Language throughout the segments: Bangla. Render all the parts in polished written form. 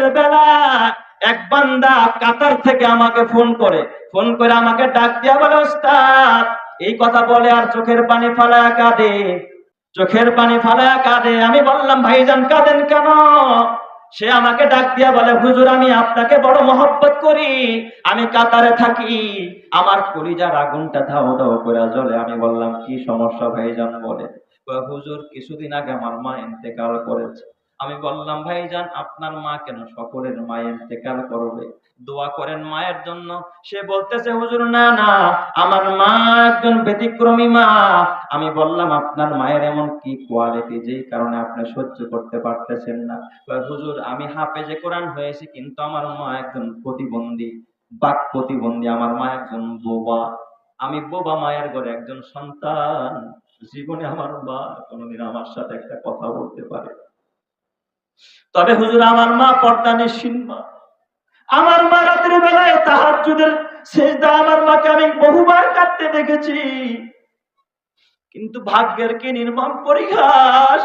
রাতের বেলা এক বান্দা কাতার থেকে আমাকে ফোন করে আমাকে ডাক দিয়া বলে, ওস্তাদ, এই কথা বলে আর চোখের পানি ফালায়া কাঁদে। আমি বললাম, ভাইজান কাঁদেন কেন? সে আমাকে ডাক দিয়া বলে, হুজুর, আমি আপনাকে বড় মহব্বত করি, আমি কাতারে থাকি, আমার কলিজার আগুনটা ধাও ধাও করে জ্বলে। আমি বললাম, কি সমস্যা ভাইজান বলে? হুজুর, কিছুদিন আগে আমার মা ইন্তেকাল করেছে। আমি বললাম, ভাইজান, আপনার মা কেন, সকলের মা ইন্তেকাল করবে, দোয়া করেন মায়ের জন্য। সে বলতেছে, হুজুর, না না, আমার মা একজন ব্যতিক্রমী মা। আমি বললাম, আপনার মায়ের এমন কি কোয়ালিটি যেই কারণে আপনি সহ্য করতে পারতেছেন না? হুজুর, আমি হাফেজে কোরআন হয়েছি, কিন্তু আমার মা একজন প্রতিবন্ধী, বাক প্রতিবন্ধী। আমার মা একজন বোবা, আমি বোবা মায়ের ঘরে একজন সন্তান। জীবনে আমার মা কোনোদিন আমার সাথে একটা কথা বলতে পারে। তবে হুজুর, আমার মা পর্দা নিশীন মা। আমার মা রাতের বেলায় তাহাজ্জুদের সেজদা, আমার মাকে আমি বহুবার কাঁদতে দেখেছি। কিন্তু ভাগ্যের কি নির্মম পরিহাস!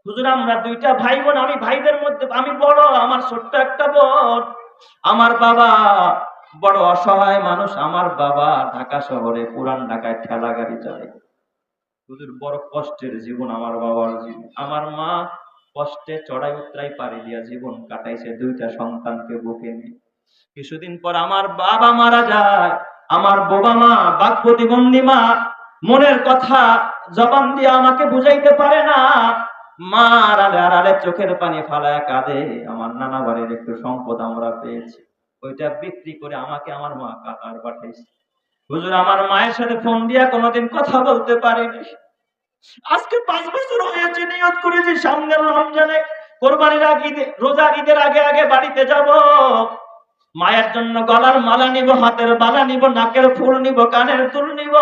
হুজুর, আমরা দুইটা ভাই বোন, আমি ভাইদের মধ্যে আমি বড়, আমার ছোট্ট একটা বোন। আমার বাবা বড় অসহায় মানুষ। আমার বাবা ঢাকা শহরে, পুরান ঢাকায় ঠেলা গাড়ি চালায়। হুজুর, বড় কষ্টের জীবন আমার বাবার জীবন। আমার মা কষ্টে চড়াই উতরাই পাড়ি দিয়া জীবন কাটাইছে দুইটা সন্তানকে বুকে নিয়ে। কিছুদিন পর আমার বাবা মারা যায়। আমার বোবা মা, বাক প্রতিবন্ধী মা, মনের কথা জবান দিয়ে আমাকে বুঝাইতে পারে না। মা আড়ালে আড়ালে চোখের পানি ফালায় কাঁদে। আমার নানা বাড়ির একটু সম্পদ আমরা পেয়েছি, ওইটা বিক্রি করে আমাকে আমার মা কাতার পাঠাইছে। হুজুর, আমার মায়ের সাথে ফোন দিয়া কোনোদিন কথা বলতে পারিনি। আজকে 5 বছর হয়েছে, নিয়ত করেছি সামনের রমজানে, কোরবানির আগে, রোজার ঈদের আগে আগে বাড়িতে যাব। মায়ের জন্য গলার মালা নিব, হাতের বালা নিব, নাকের ফুল নিব, কানের দুল নিব।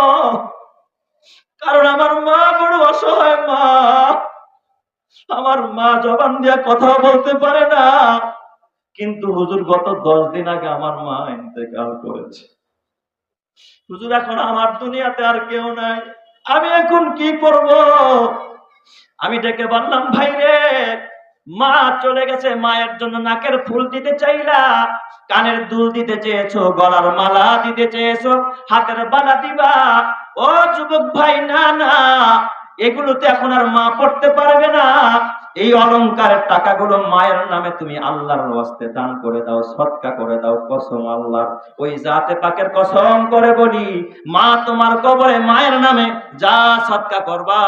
কারণ আমার মা বড় অসহায় মা। আমার মা জবান দিয়া কথা বলতে পারে না। কিন্তু হুজুর, গত 10 দিন আগে আমার মা ইন্তেকাল করেছে। হুজুর, এখন আমার দুনিয়াতে আর কেউ নাই, আমি এখন কি করব? আমি ডেকে বললাম, ভাই রে, মা চলে গেছে, মায়ের জন্য নাকের ফুল দিতে চাইলা, কানের দুল দিতে চেয়েছো, গলার মালা দিতে চেয়েছো, হাতের বালা দিবা। ও যুবক ভাই, না না, এগুলোতে এখন আর মা পড়তে পারবে না। এই অলংকারের টাকাগুলো মায়ের নামে তুমি আল্লাহর ওয়াস্তে দান করে দাও, সদকা করে দাও। কসম আল্লাহর, ওই জাতে পাকের কসম করে বলি, মা তোমার কবরে মায়ের নামে যা সদকা করবা,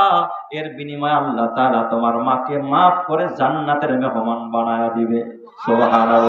এর বিনিময়ে আল্লাহ তাআলা তোমার মাকে মাফ করে জান্নাতের মেহমান বানায়া দিবে। সুবহানাল্লাহ।